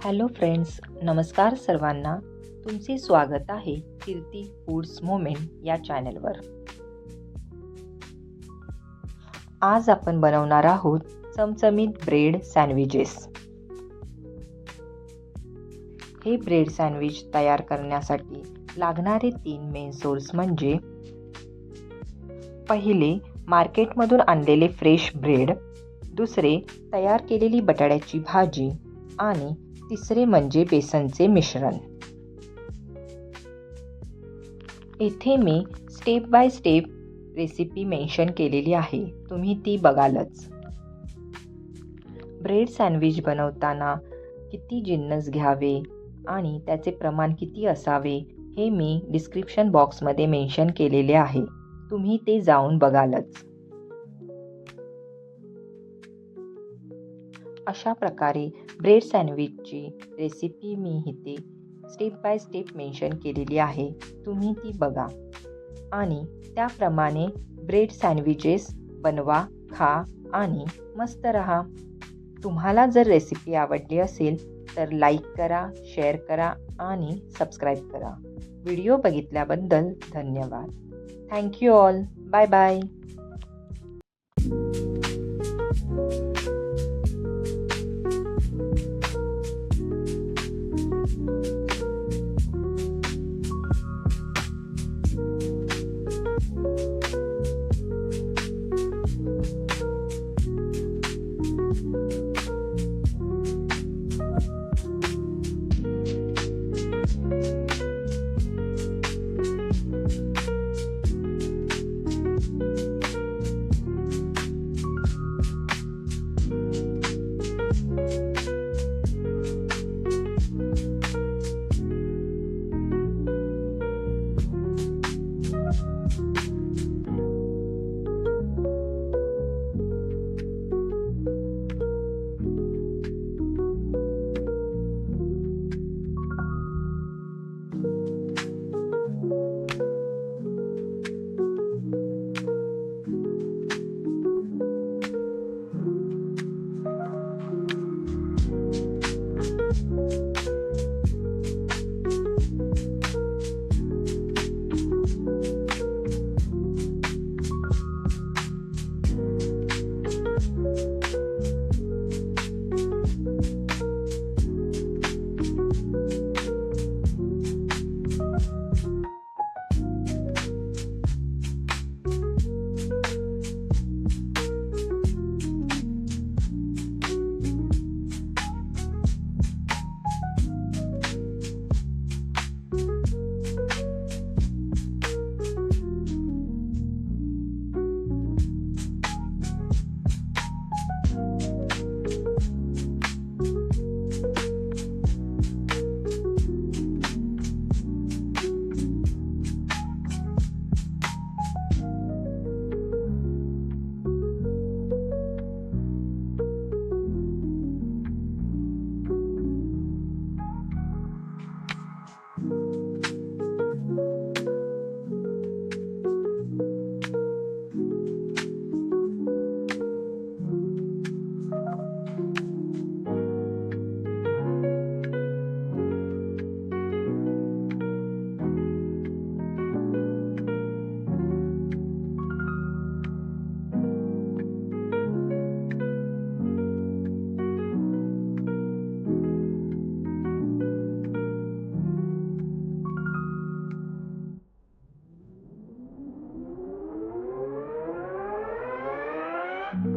Hello friends, नमस्कार सर्वांना. तुमचे स्वागत आहे कीर्ती फूड्स मोमेंट या चॅनलवर. आज आपण बनवणार आहोत चमचमीत ब्रेड सँडविचेस. हे ब्रेड सँडविच तयार करण्यासाठी लागणारे 3 मेन सोर्स म्हणजे पहिले मार्केटमधून आणलेले फ्रेश ब्रेड, दुसरे तयार केलेली बटाट्याची भाजी आणि तिसरे म्हणजे बेसनचे मिश्रण. येथे मी step by step recipe mention केलेली आहे, तुम्ही ती बघालच. ब्रेड सँडविच बनवताना किती जिन्नस घ्यावे आणि त्याचे प्रमाण किती असावे हे मी डिस्क्रिप्शन बॉक्समध्ये मेन्शन केलेले आहे, तुम्ही ते जाऊन बघालच. अशा प्रकारे ब्रेड सँडविचची रेसिपी मी इथे स्टेप बाय स्टेप मेन्शन केलेली आहे, तुम्ही ती बघा आणि त्याप्रमाणे ब्रेड सँडविचेस बनवा, खा आणि मस्त रहा. तुम्हाला जर रेसिपी आवडली असेल तर लाईक करा, शेअर करा आणि सबस्क्राईब करा. व्हिडिओ बघितल्याबद्दल धन्यवाद. Thank you all. Bye bye.